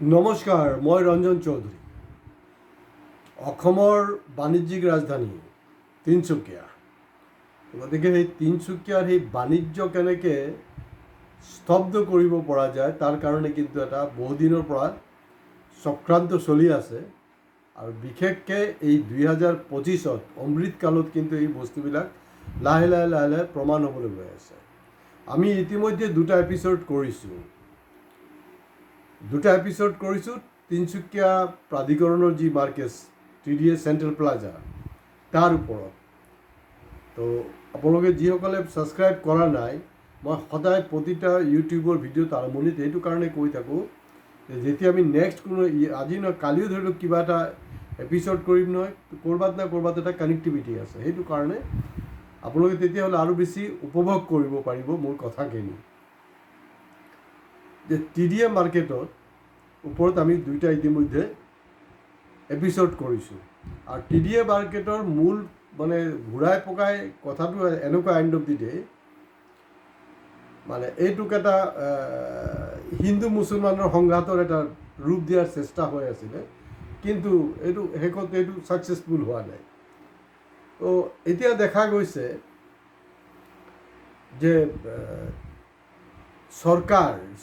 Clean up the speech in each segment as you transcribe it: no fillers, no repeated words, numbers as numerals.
নমস্কাৰ, মই ৰঞ্জন চৌধুৰী। অসমৰ বাণিজ্যিক ৰাজধানী তিনিচুকীয়া। গতিকে সেই তিনিচুকীয়াৰ সেই বাণিজ্য কেনেকৈ স্তব্ধ কৰিব পৰা যায় তাৰ কাৰণে কিন্তু এটা বহুদিনৰ পৰা চক্ৰান্ত চলি আছে। আৰু বিশেষকৈ এই 2025 অমৃতকালত কিন্তু এই বস্তুবিলাক লাহে লাহে প্ৰমাণ হ'বলৈ গৈ আছে। আমি ইতিমধ্যে দুটা এপিছ'ড কৰিছোঁ তিনিচুকীয়া প্ৰাধিকৰণৰ যি মাৰ্কেট TDA চেণ্ট্ৰেল প্লাজা তাৰ ওপৰত। তো আপোনালোকে যিসকলে ছাবস্ক্ৰাইব কৰা নাই, মই সদায় প্ৰতিটা ইউটিউবৰ ভিডিঅ'ত আৰম্ভণিত এইটো কাৰণে কৈ থাকোঁ যে যেতিয়া আমি নেক্সট কোনো আজি নহয় কালিও ধৰি লওক কিবা এটা এপিছ'ড কৰিম নহয়, ক'ৰবাত এটা কানেক্টিভিটি আছে। সেইটো কাৰণে আপোনালোকে তেতিয়াহ'লে আৰু বেছি উপভোগ কৰিব পাৰিব মোৰ কথাখিনি। যে TDA মাৰ্কেটত ওপৰত আমি দুইটা ইতিমধ্যে এপিছ'ড কৰিছোঁ। আৰু TDA মাৰ্কেটৰ মূল মানে ঘূৰাই পকাই কথাটো এনেকুৱা এণ্ড অফ দি ডে, মানে এইটোক এটা হিন্দু মুছলমানৰ সংঘাতৰ এটা ৰূপ দিয়াৰ চেষ্টা হৈ আছিলে, কিন্তু এইটো শেষত এইটো ছাকচেছফুল হোৱা নাই। তো এতিয়া দেখা গৈছে যে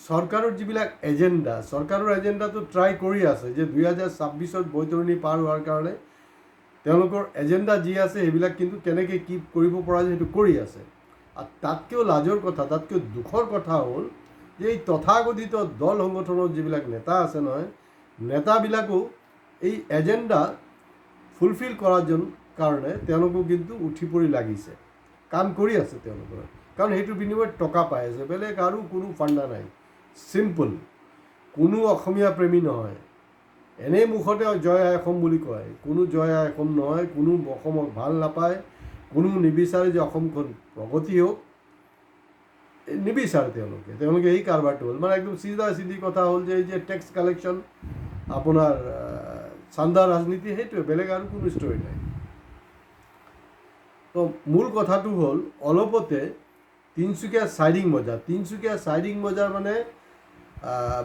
চৰকাৰৰ যিবিলাক এজেণ্ডা, চৰকাৰৰ এজেণ্ডাটো ট্ৰাই কৰি আছে যে 2026 বৈতৰণি পাৰ হোৱাৰ কাৰণে তেওঁলোকৰ এজেণ্ডা যি আছে সেইবিলাক কিন্তু কেনেকৈ কি কৰিব পৰা যায় সেইটো কৰি আছে। আৰু তাতকৈও লাজৰ কথা, তাতকৈ দুখৰ কথা হ'ল যে এই তথাকথিত দল সংগঠনৰ যিবিলাক নেতা আছে নহয়, নেতাবিলাকো এই এজেণ্ডা ফুলফিল কৰাৰ কাৰণে তেওঁলোকো কিন্তু উঠি পৰি লাগিছে, কাম কৰি আছে তেওঁলোকৰ। কাৰণ সেইটোৰ বিনিময়ত টকা পাই আছে, বেলেগ আৰু কোনো ফাণ্ডা নাই। চিম্পল, কোনো অসমীয়া প্ৰেমী নহয়, এনেই মুখতে জয় আই অসম বুলি কয়, কোনো জয় আই অসম নহয়, কোনো অসমক ভাল নাপায়, কোনো নিবিচাৰে যে অসমখন প্ৰগতি হওক, নিবিচাৰে তেওঁলোকে এই কাৰবাৰটো হ'ল মানে একদম চিধি কথা হ'ল যে এই যে টেক্স কালেকশ্যন, আপোনাৰ চান্দা ৰাজনীতি, সেইটোৱে, বেলেগ আৰু কোনো ষ্টৰি নাই। তো মূল কথাটো হ'ল অলপতে তিনিচুকীয়া চাইডিং বজাৰ মানে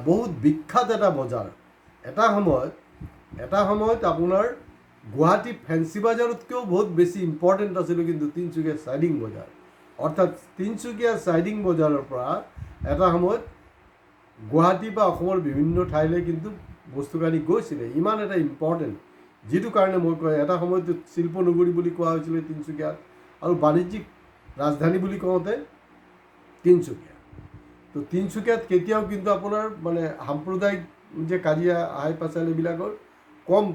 বহুত বিখ্যাত এটা বজাৰ। এটা সময়ত আপোনাৰ গুৱাহাটী ফেঞ্চি বজাৰতকৈও বহুত বেছি ইম্পৰ্টেণ্ট আছিলে কিন্তু তিনিচুকীয়া চাইডিং বজাৰ। অৰ্থাৎ তিনিচুকীয়া চাইডিং বজাৰৰ পৰা এটা সময়ত গুৱাহাটী বা অসমৰ বিভিন্ন ঠাইলৈ কিন্তু বস্তুখিনি গৈছিলে, ইমান এটা ইম্পৰ্টেণ্ট। যিটো কাৰণে মই কয় এটা সময়ত শিল্পনগৰী বুলি কোৱা হৈছিলে তিনিচুকীয়াত, আৰু বাণিজ্যিক ৰাজধানী বুলি কওঁতে তিনিচুকীয়া। তো তিনিচুকীয়াত কেতিয়াও কিন্তু আপোনাৰ মানে সাম্প্ৰদায়িক যে কাজিয়া হাই পাচাল এইবিলাকৰ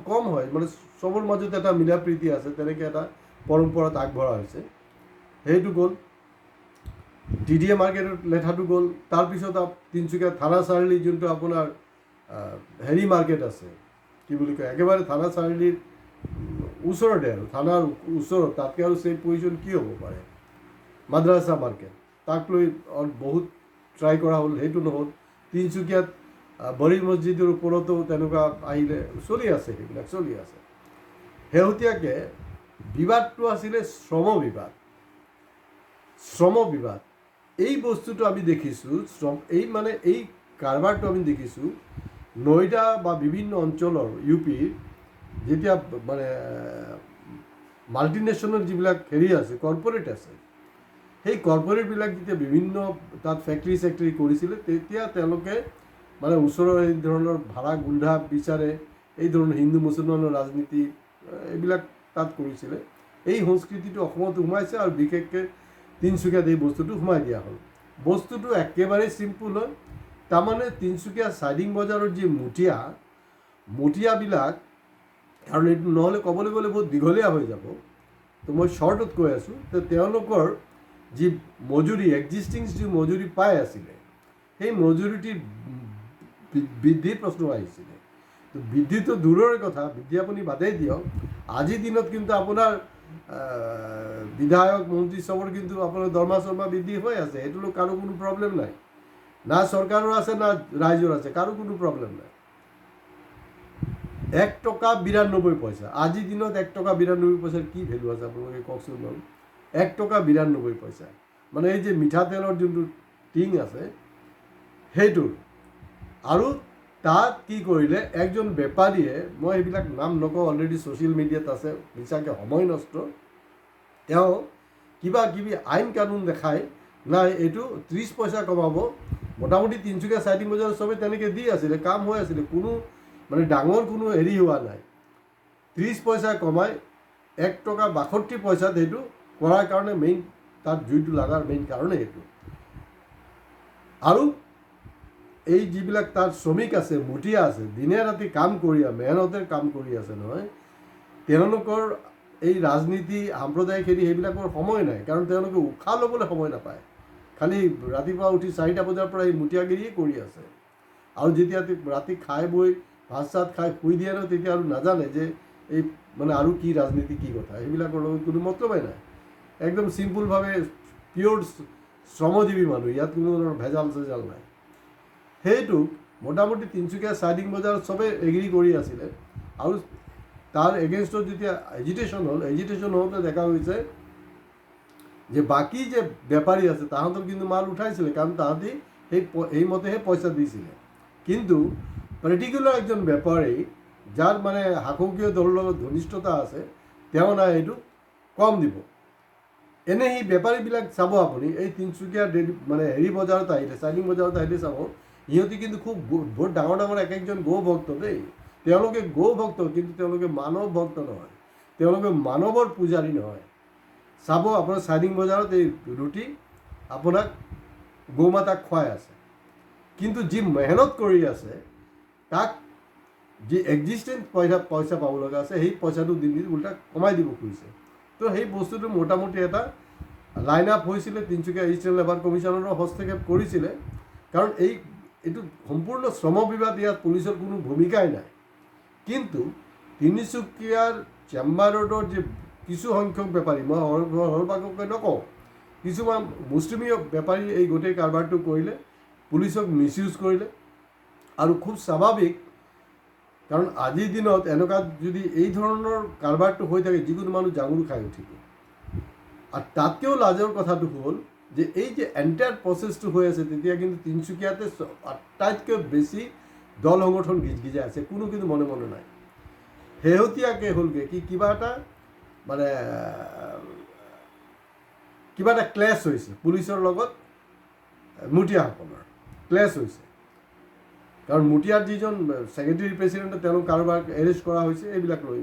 কম হয়, মানে চবৰ মাজত এটা মিলা প্ৰীতি আছে, তেনেকৈ এটা পৰম্পৰাত আগবঢ়া হৈছে। সেইটো গ'ল, TDA মাৰ্কেটত লেঠাটো গ'ল। তাৰপিছত তিনিচুকীয়া থানা চাৰিআলি যোনটো আপোনাৰ হেৰি মাৰ্কেট আছে, কি বুলি কয়, একেবাৰে থানা চাৰিআলিৰ ওচৰতে আৰু থানাৰ ওচৰত, তাতকৈ আৰু ছেফ পজিশ্যন কি হ'ব পাৰে, মাদ্ৰাছা মাৰ্কেট, তাক লৈ বহুত ট্ৰাই কৰা হ'ল, সেইটো নহ'ল। তিনিচুকীয়াত বৰি মছজিদৰ ওপৰতো তেনেকুৱা আহিলে, সেইবিলাক চলি আছে। শেহতীয়াকৈ বিবাদটো আছিলে শ্ৰম বিবাদ। এই বস্তুটো আমি দেখিছোঁ, এই কাৰবাৰটো আমি দেখিছোঁ নয়ডা বা বিভিন্ন অঞ্চলৰ UPৰ যেতিয়া মানে মাল্টিনেশ্যনেল যিবিলাক হেৰি আছে, কৰ্পৰেট আছে, সেই কৰ্পৰেটবিলাক যেতিয়া বিভিন্ন তাত ফেক্টৰী কৰিছিলে, তেতিয়া তেওঁলোকে মানে ওচৰৰ এই ধৰণৰ ভাড়া গুণ্ডা বিচাৰে, এই ধৰণৰ হিন্দু মুছলমানৰ ৰাজনীতি এইবিলাক তাত কৰিছিলে। এই সংস্কৃতিটো অসমতো সোমাইছে, আৰু বিশেষকৈ তিনিচুকীয়াত এই বস্তুটো সোমাই দিয়া হ'ল। বস্তুটো একেবাৰেই চিম্পুল হয়। তাৰমানে তিনিচুকীয়া চাইডিং বজাৰৰ যি মুঠীয়াবিলাক, আৰু এইটো নহ'লে ক'বলৈ গ'লে বহুত দীঘলীয়া হৈ যাব, তো মই শ্বৰ্টত কৈ আছোঁ যে তেওঁলোকৰ যি মজুৰি, এক্সিষ্টিং যি মজুৰি পাই আছিলে, সেই মজুৰিটিৰ বৃদ্ধিৰ প্ৰশ্ন আহিছিলে। তো বৃদ্ধিটো দূৰৰে কথা, বৃদ্ধি আপুনি বাদেই দিয়ক, আজিৰ দিনত কিন্তু আপোনাৰ বিধায়ক মন্ত্ৰী চবৰ কিন্তু আপোনাৰ দৰমহা বৃদ্ধি হৈ আছে, সেইটো কাৰো কোনো প্ৰব্লেম নাই, না চৰকাৰৰ আছে না ৰাইজৰ আছে, কাৰো কোনো প্ৰব্লেম নাই। 1 টকা 92 পইচা, আজিৰ দিনত 1 টকা 92 পইচাৰ কি ভেলু আছে আপোনালোকে কওকচোন বাৰু। 1 টকা 92 পইচা মানে এই যে মিঠাতেলৰ যোনটো টিং আছে সেইটোৰ, আৰু তাত কি কৰিলে একজন বেপাৰীয়ে, মই সেইবিলাক নাম নকওঁ, অলৰেডি ছ'চিয়েল মিডিয়াত আছে, মিছাকৈ সময় নষ্ট, তেওঁ কিবা কিবি আইন কানুন দেখাই নাই এইটো 30 পইচা কমাব। মোটামুটি তিনিচুকীয়া চাইডিং বজাৰ চবেই তেনেকৈ দি আছিলে, কাম হৈ আছিলে, কোনো মানে ডাঙৰ কোনো হেৰি হোৱা নাই। 30 পইচা কমাই 1 টকা 62 পইচাত সেইটো কৰাৰ কাৰণে মেইন তাত জুইটো লগাৰ মেইন কাৰণে সেইটো। আৰু এই যিবিলাক তাত শ্ৰমিক আছে, মুঠীয়া আছে, দিনে ৰাতি কাম কৰি মেহনতেৰে কাম কৰি আছে নহয়, তেওঁলোকৰ এই ৰাজনীতি সাম্প্ৰদায়িক হেৰি সেইবিলাকৰ সময় নাই, কাৰণ তেওঁলোকে উশাহ ল'বলৈ সময় নাপায়। খালি ৰাতিপুৱা উঠি 4টা বজাৰ পৰা এই মুঠীয়াগিৰিয়ে কৰি আছে। আৰু যেতিয়া ৰাতি খাই বৈ ভাত চাত খাই শুই দিয়ে ন, তেতিয়া আৰু নাজানে যে এই মানে আৰু কি ৰাজনীতি কি কথা, সেইবিলাকৰ লগত কোনো মতলবেই নাই। একদম চিম্পুলভাৱে পিয়'ৰ শ্ৰমজীৱী মানুহ, ইয়াত কোনো ধৰণৰ ভেজাল চেজাল নাই। সেইটো মোটামুটি তিনিচুকীয়া চাইডিং বজাৰত চবেই এগ্ৰী কৰি আছিলে। আৰু তাৰ এগেইনষ্টত যেতিয়া এজিটেশ্যন হওঁতে দেখা গৈছে যে বাকী যে বেপাৰী আছে তাহাঁতৰ কিন্তু মাল উঠাইছিলে, কাৰণ তাহাঁতি সেইমতেহে পইচা দিছিলে। কিন্তু পাৰ্টিকুলাৰ একজন বেপাৰী যাৰ মানে শাসকীয় দলৰ লগত ঘনিষ্ঠতা আছে, তেওঁ নাই এইটো কম দিব। এনে সেই বেপাৰীবিলাক চাব আপুনি, এই তিনিচুকীয়া মানে হেৰি বজাৰত আহিলে, চাইডিং বজাৰত আহিলে চাব, সিহঁতি কিন্তু খুব বহুত ডাঙৰ ডাঙৰ এক একজন গৌ ভক্ত দেই। তেওঁলোকে গৌ ভক্ত, কিন্তু তেওঁলোকে মানৱ ভক্ত নহয়, তেওঁলোকে মানৱৰ পূজাৰী নহয়। চাব আপোনাৰ চাইডিং বজাৰত এই ৰুটি আপোনাক গৌ মাতাক খুৱাই আছে, কিন্তু যি মেহনত কৰি আছে তাক যি এক্সিষ্টেঞ্চ পইচা পাব লগা আছে, সেই পইচাটো দিন উল্টা কমাই দিব খুজিছে। তো সেই বস্তুটো মোটামুটি এটা লাইন আপ হৈছিলে, তিনিচুকীয়া ইষ্টাৰ্ণ লেবাৰ কমিশ্যনাৰৰ হস্তক্ষেপ কৰিছিলে। কাৰণ এইটো সম্পূৰ্ণ শ্ৰম বিবাদ, ইয়াত পুলিচৰ কোনো ভূমিকাই নাই। কিন্তু তিনিচুকীয়াৰ চেম্বাৰ ৰোডৰ যে কিছু সংখ্যক বেপাৰী, মই সৰহভাগকে নকওঁ, কিছুমান মুছলিমীয় বেপাৰী এই গোটেই কাৰবাৰটো কৰিলে, পুলিচক মিছ ইউজ কৰিলে। আৰু খুব স্বাভাৱিক, কাৰণ আজিৰ দিনত এনেকুৱা যদি এই ধৰণৰ কাৰবাৰটো হৈ থাকে, যিকোনো মানুহ জাঙুৰ খাই উঠিব। আৰু তাতকৈও লাজৰ কথাটো হ'ল যে এই যে এণ্টায়াৰ প্ৰচেছটো হৈ আছে, তেতিয়া কিন্তু তিনিচুকীয়াতে আটাইতকৈ বেছি দল সংগঠন গিজগিজাই আছে, কোনো কিন্তু মনে মনে নাই। শেহতীয়াকৈ হ'লগৈ কি, কিবা এটা ক্লেছ হৈছে পুলিচৰ লগত, মুঠীয়াসকলৰ ক্লেছ হৈছে। কাৰণ মুঠীয়াৰ যিজন ছেক্ৰেটেৰী প্ৰেচিডেণ্টে তেওঁলোক কাৰোবাক এৰেষ্ট কৰা হৈছে, এইবিলাক লৈ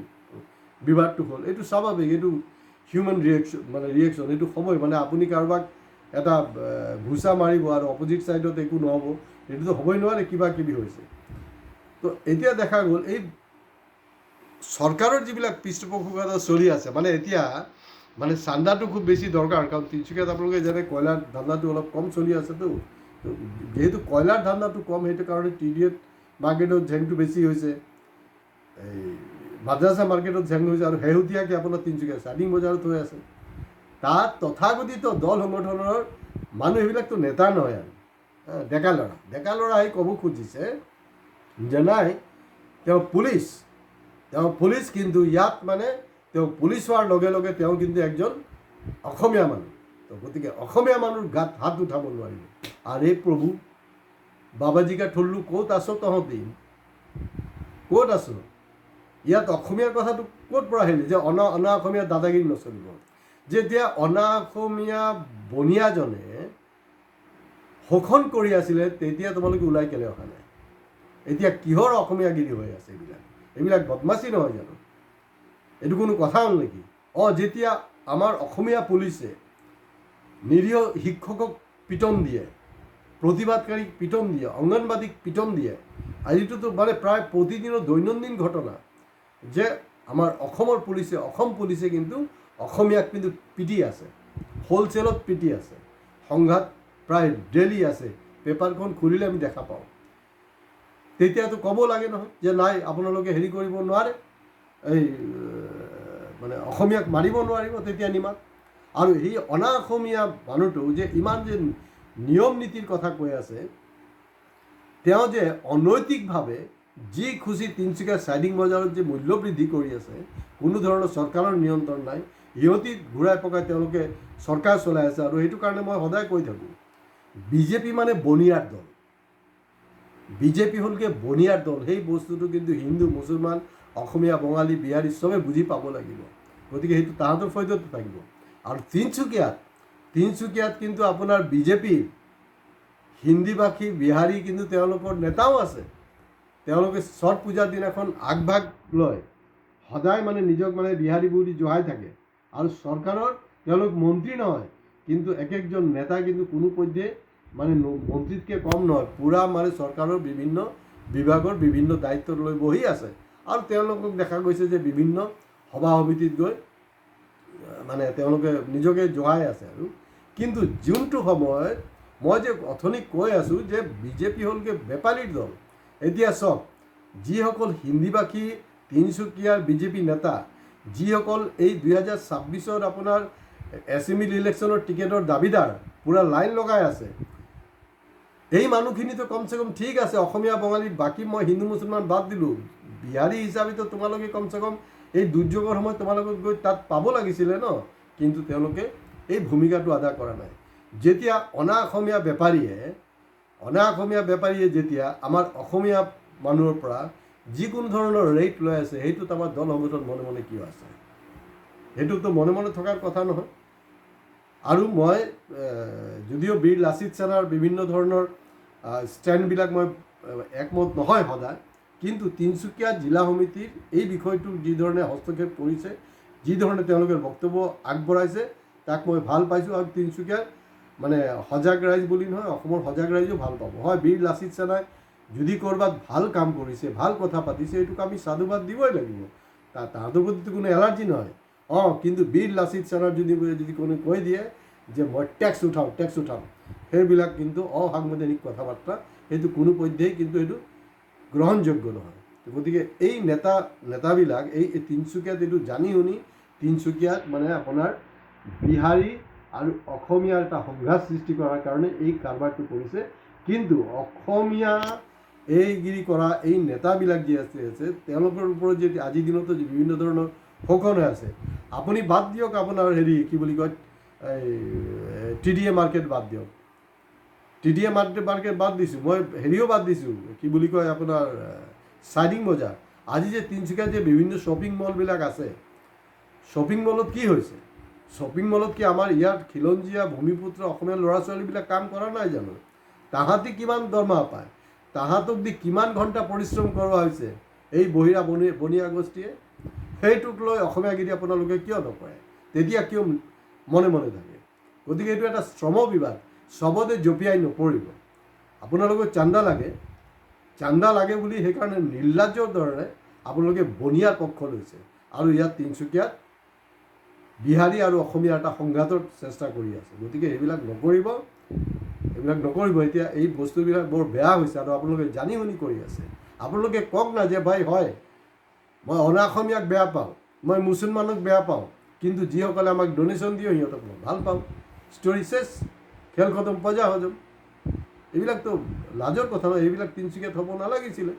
বিবাদটো হ'ল। এইটো স্বাভাৱিক, এইটো হিউমেন ৰিয়েকশ্যন, এইটো সময় মানে আপুনি কাৰোবাক এটা ঘুচা মাৰিব আৰু অপজিট ছাইডত একো নহ'ব, এইটোতো হ'বই নোৱাৰে, কিবা কিবি হৈছে। তো এতিয়া দেখা গ'ল এই চৰকাৰৰ যিবিলাক পৃষ্ঠপোষকতা চলি আছে, মানে এতিয়া মানে চান্দাটো খুব বেছি দৰকাৰ, কাৰণ তিনিচুকীয়াত আপোনালোকে যেনে কয়লাৰ ধান্দাটো অলপ কম চলি আছেতো, যেহেতু কয়লাৰ ধান্দাটো কম, সেইটো কাৰণে TDA মাৰ্কেটত ঝেংটো বেছি হৈছে, এই মাদ্ৰাছা মাৰ্কেটত ঝেং হৈছে, আৰু শেহতীয়াকৈ আপোনাৰ তিনিচুকীয়া চাইডিং বজাৰত হৈ আছে। তাত তথাকথিত দল সংগঠনৰ মানুহ, সেইবিলাকতো নেতা নহয় আৰু ডেকা ল'ৰা আহি ক'ব খুজিছে যে নাই তেওঁ পুলিচ, কিন্তু ইয়াত মানে তেওঁ পুলিচ হোৱাৰ লগে লগে তেওঁ কিন্তু একজন অসমীয়া মানুহ। তো গতিকে অসমীয়া মানুহৰ গাত হাত উঠাব নোৱাৰিব। আৰে প্ৰভু, বাবাজী কা ঠুল্লু ক'ত আছ তহঁতি, ক'ত আছ? ইয়াত অসমীয়াৰ কথাটো ক'ত পৰা আহিলে যে অনা অসমীয়া দাদাগিৰি নচলিব? যেতিয়া অনা অসমীয়া বনিয়াজনে শোষণ কৰি আছিলে, তেতিয়া তোমালোকে ওলাই কেলে অহা নাই? এতিয়া কিহৰ অসমীয়াগিৰি হৈ আছে? এইবিলাক বদমাচি নহয় জানো? এইটো কোনো কথা হ'ল নেকি? যেতিয়া আমাৰ অসমীয়া পুলিচে নিৰীহ শিক্ষকক পিটন দিয়ে, প্ৰতিবাদকাৰীক পিটন দিয়ে, অংগনবাদীক পিটন দিয়ে, আজিটোতো মানে প্ৰায় প্ৰতিদিনৰ দৈনন্দিন ঘটনা যে আমাৰ অসম পুলিচে কিন্তু অসমীয়াক কিন্তু পিটি আছে, হোলচেলত পিটি আছে, সংঘাত প্ৰায় ডেইলি আছে, পেপাৰখন খুলিলে আমি দেখা পাওঁ। তেতিয়াতো ক'ব লাগে নহয় যে নাই আপোনালোকে হেৰি কৰিব নোৱাৰে, এই মানে অসমীয়াক মাৰিব নোৱাৰিব, তেতিয়া নিমাত। আৰু সেই অনা অসমীয়া মানুহটো যে ইমান যে নিয়ম নীতিৰ কথা কৈ আছে, তেওঁ যে অনৈতিকভাৱে যি খুচি তিনিচুকীয়া চাইডিং বজাৰত যে মূল্য বৃদ্ধি কৰি আছে, কোনো ধৰণৰ চৰকাৰৰ নিয়ন্ত্ৰণ নাই, সিহঁতি ঘূৰাই পকাই তেওঁলোকে চৰকাৰ চলাই আছে। আৰু সেইটো কাৰণে মই সদায় কৈ থাকোঁ, বিজেপি মানে বনিয়াৰ দল, বিজেপি হ'লগৈ বনিয়াৰ দল। সেই বস্তুটো কিন্তু হিন্দু, মুছলমান, অসমীয়া, বঙালী, বিহাৰী চবে বুজি পাব লাগিব। গতিকে সেইটো তাহাঁতৰ ফৈদতো থাকিব। আৰু তিনিচুকীয়াত কিন্তু আপোনাৰ বিজেপি, হিন্দীভাষী, বিহাৰী কিন্তু তেওঁলোকৰ নেতাও আছে। তেওঁলোকে ছট পূজাৰ দিনাখন আগভাগ লয়, সদায় মানে নিজক মানে বিহাৰী বুলি জহাই থাকে। আৰু চৰকাৰৰ তেওঁলোক মন্ত্ৰী নহয়, কিন্তু এক একজন নেতা কিন্তু কোনো পধ্যে মানে মন্ত্ৰীতকৈ কম নহয়, পূৰা মানে চৰকাৰৰ বিভিন্ন বিভাগৰ বিভিন্ন দায়িত্ব লৈ বহি আছে। আৰু তেওঁলোকক দেখা গৈছে যে বিভিন্ন সভা সমিতিত গৈ মানে তেওঁলোকে নিজকে জহাই আছে। আৰু কিন্তু যোনটো সময়ত মই যে অথনি কৈ আছোঁ যে বিজেপি হ'লগৈ বেপাৰীৰ দল। এতিয়া চাওক, যিসকল হিন্দীভাষী তিনিচুকীয়াৰ বিজেপি নেতা, যিসকল এই 2026 আপোনাৰ এছেম্বলি ইলেকশ্যনৰ টিকেটৰ দাবীদাৰ, পূৰা লাইন লগাই আছে, এই মানুহখিনিতো কমচে কম ঠিক আছে, অসমীয়া, বঙালী, বাকী মই হিন্দু মুছলমান বাদ দিলোঁ, বিহাৰী হিচাপেতো তোমালোকে কমচে কম এই দুৰ্যোগৰ সময়ত তোমালোকে গৈ তাত পাব লাগিছিলে ন। কিন্তু তেওঁলোকে এই ভূমিকাটো আদা কৰা নাই। যেতিয়া অনা অসমীয়া বেপাৰীয়ে যেতিয়া আমাৰ অসমীয়া মানুহৰ পৰা যিকোনো ধৰণৰ ৰেট লৈ আছে, সেইটোত আমাৰ দল সংগঠন মনে মনে কিয় আছে? সেইটোতো মনে মনে থকাৰ কথা নহয়। আৰু মই যদিও বীৰ লাচিত সেনাৰ বিভিন্ন ধৰণৰ ষ্টেণ্ডবিলাক মই একমত নহয় সদায়, কিন্তু তিনিচুকীয়া জিলা সমিতিৰ এই বিষয়টো যিধৰণে হস্তক্ষেপ কৰিছে, যিধৰণে তেওঁলোকে বক্তব্য আগবঢ়াইছে, তাক মই ভাল পাইছোঁ। আৰু তিনিচুকীয়াৰ মানে সজাগ ৰাইজ বুলি নহয়, অসমৰ সজাগ ৰাইজো ভাল পাব। হয়, বীৰ লাচিত সেনাই যদি ক'ৰবাত ভাল কাম কৰিছে, ভাল কথা পাতিছে, এইটোক আমি সাধুবাদ দিবই লাগিব। তাহাঁতৰ প্ৰতিতো কোনো এলাৰ্জি নহয়। কিন্তু বীৰ লাচিত সেনাৰ যদি কোনো কৈ দিয়ে যে মই টেক্স উঠাম, সেইবিলাক কিন্তু অসাংবিধানিক কথা-বাৰ্তা, সেইটো কোনো পধ্যেই কিন্তু এইটো গ্ৰহণযোগ্য নহয়। গতিকে এই নেতাবিলাক এই তিনিচুকীয়াত এইটো জানি শুনি তিনিচুকীয়াত মানে আপোনাৰ বিহাৰী আৰু অসমীয়াৰ এটা সংঘাত সৃষ্টি কৰাৰ কাৰণে এই কাৰবাৰটো কৰিছে। কিন্তু অসমীয়া এইগিৰি কৰা এই নেতাবিলাক যি আছে তেওঁলোকৰ ওপৰত যদি আজিৰ দিনতো বিভিন্ন ধৰণৰ শোষণ হৈ আছে। আপুনি বাদ দিয়ক আপোনাৰ কি বুলি কয়, TDA মাৰ্কেট বাদ দিয়ক, TDA মাৰ্কেট বাদ দিছোঁ, মই বাদ দিছোঁ, কি বুলি কয় আপোনাৰ চাইডিং বজাৰ। আজি যে তিনিচুকীয়াত যে বিভিন্ন শ্বপিং মলবিলাক আছে, শ্বপিং মলত কি হৈছে? শ্বপিং মলত কি আমাৰ ইয়াত খিলঞ্জীয়া ভূমিপুত্ৰ অসমীয়া ল'ৰা ছোৱালীবিলাক কাম কৰা নাই জানো? তাহাঁতি কিমান দৰমহা পায়? তাহাঁতক দি কিমান ঘণ্টা পৰিশ্ৰম কৰোৱা হৈছে এই বহিৰা বনিয়া গোষ্ঠীয়ে? সেইটোক লৈ অসমীয়াগিৰি আপোনালোকে কিয় নকৰে? তেতিয়া কিয় মনে মনে থাকে? গতিকে এইটো এটা শ্ৰম বিভাগ, চবতে জঁপিয়াই নপৰিব। আপোনালোকৰ চান্দা লাগে বুলি সেইকাৰণে নিৰ্লজ্জৰ দৰে আপোনালোকে বনিয়াৰ পক্ষ লৈছে। আৰু ইয়াত তিনিচুকীয়াত বিহাৰী আৰু অসমীয়াৰ এটা সংঘাতৰ চেষ্টা কৰি আছে। গতিকে এইবিলাক নকৰিব। এতিয়া এই বস্তুবিলাক বৰ বেয়া হৈছে আৰু আপোনালোকে জানি শুনি কৰি আছে। আপোনালোকে কওক না যে ভাই হয়, মই অনা অসমীয়াক বেয়া পাওঁ, মই মুছলমানক বেয়া পাওঁ, কিন্তু যিসকলে আমাক ডনেশ্যন দিয়ে সিহঁতক মই ভাল পাওঁ। ষ্টৰি চেছ, খেল খতম, পজা হজম। এইবিলাকতো লাজৰ কথা নহয়, এইবিলাক তিনিচুকীয়াত হ'ব নালাগিছিলে।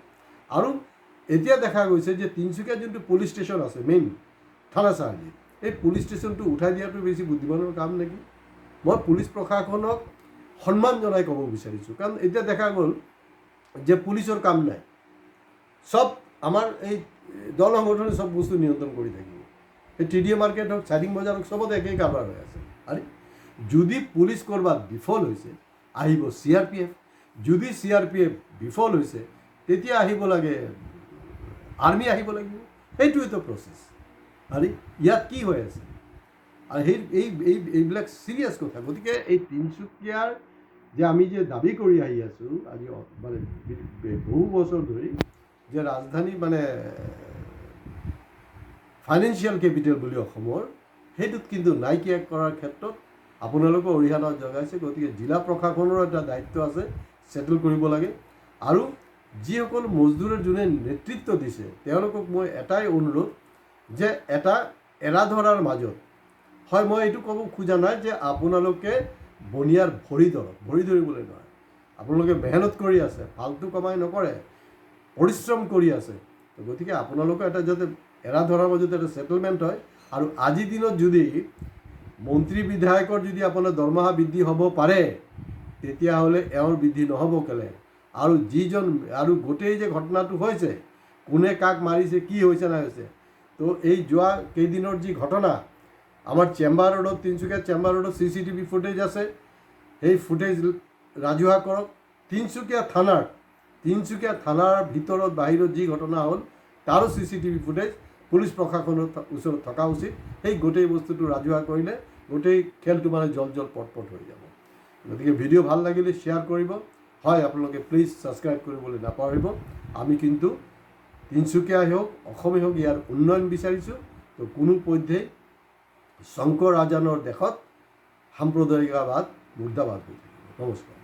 আৰু এতিয়া দেখা গৈছে যে তিনিচুকীয়াত যোনটো পুলিচ ষ্টেচন আছে, মেইন থানা চাৰিআলি, এই পুলিচ ষ্টেচনটো উঠাই দিয়াটো বেছি বুদ্ধিমানৰ কাম নেকি? মই পুলিচ প্ৰশাসনক সন্মান জনাই ক'ব বিচাৰিছোঁ। কাৰণ এতিয়া দেখা গ'ল যে পুলিচৰ কাম নাই, চব আমাৰ এই দল সংগঠনে চব বস্তু নিয়ন্ত্ৰণ কৰি থাকিব। এই TDA মাৰ্কেট হওক, চাইডিং বজাৰ হওক, চবতে একেই কাৰবাৰ হৈ আছে। আৰে যদি পুলিচ ক'ৰবাত বিফল হৈছে, আহিব CRPF। যদি CRPF বিফল হৈছে, তেতিয়া আহিব লাগে আৰ্মি, আহিব লাগিব। সেইটোৱেতো প্ৰচেছ। আৰে ইয়াত কি হৈ আছে? আৰু এইবিলাক চিৰিয়াছ কথা। গতিকে এই তিনিচুকীয়াৰ যে আমি যে দাবী কৰি আহি আছোঁ আজি মানে বহু বছৰ ধৰি, যে ৰাজধানী মানে ফাইনেন্সিয়েল কেপিটেল বুলি অসমৰ, সেইটোত কিন্তু নাইকিয়া কৰাৰ ক্ষেত্ৰত আপোনালোকে অৰিহণা যোগাইছে। গতিকে জিলা প্ৰশাসনৰো এটা দায়িত্ব আছে, ছেটেল কৰিব লাগে। আৰু যিসকল মজদুৰে যোনে নেতৃত্ব দিছে, তেওঁলোকক মই এটাই অনুৰোধ যে এটা এৰা ধৰাৰ মাজত, হয়, মই এইটো ক'ব খোজা নাই যে আপোনালোকে বনিয়াৰ ভৰি ধৰিবলৈ নহয়। আপোনালোকে মেহনত কৰি আছে, ফাল্টু কমাই নকৰে, পৰিশ্ৰম কৰি আছে। গতিকে আপোনালোকে এটা যাতে এৰা ধৰাৰ মাজত এটা ছেটেলমেণ্ট হয়। আৰু আজিৰ দিনত যদি মন্ত্ৰী বিধায়কৰ যদি আপোনাৰ দৰমহা বৃদ্ধি হ'ব পাৰে, তেতিয়াহ'লে এওঁৰ বৃদ্ধি নহ'ব কেলে? আৰু যিজন আৰু গোটেই যে ঘটনাটো হৈছে কোনে কাক মাৰিছে কি হৈছে না হৈছে তো এই যোৱা কেইদিনৰ যি ঘটনা আমাৰ চেম্বাৰ ৰোডত তিনিচুকীয়া চেম্বাৰ ৰোডত CCTV ফুটেজ আছে সেই ফুটেজ ৰাজহুৱা কৰক তিনিচুকীয়া থানাৰ ভিতৰত বাহিৰত যি ঘটনা হ'ল তাৰো CCTV ফুটেজ পুলিচ প্ৰশাসনৰ ওচৰত থকা উচিত সেই গোটেই বস্তুটো ৰাজহুৱা কৰিলে গোটেই খেলটো মানে জল পট হৈ যাব গতিকে ভিডিঅ' ভাল লাগিলে শ্বেয়াৰ কৰিব হয় আপোনালোকে প্লিজ ছাবস্ক্ৰাইব কৰিবলৈ নাপাহৰিব আমি কিন্তু তিনিচুকীয়াই হওক অসমেই হওক ইয়াৰ উন্নয়ন বিচাৰিছোঁ তো কোনোপধ্যেই শংকৰ ৰাজানৰ দেশত সাম্প্ৰদায়িকবাদ মুৰ্দাবাদ হৈ থাকিব নমস্কাৰ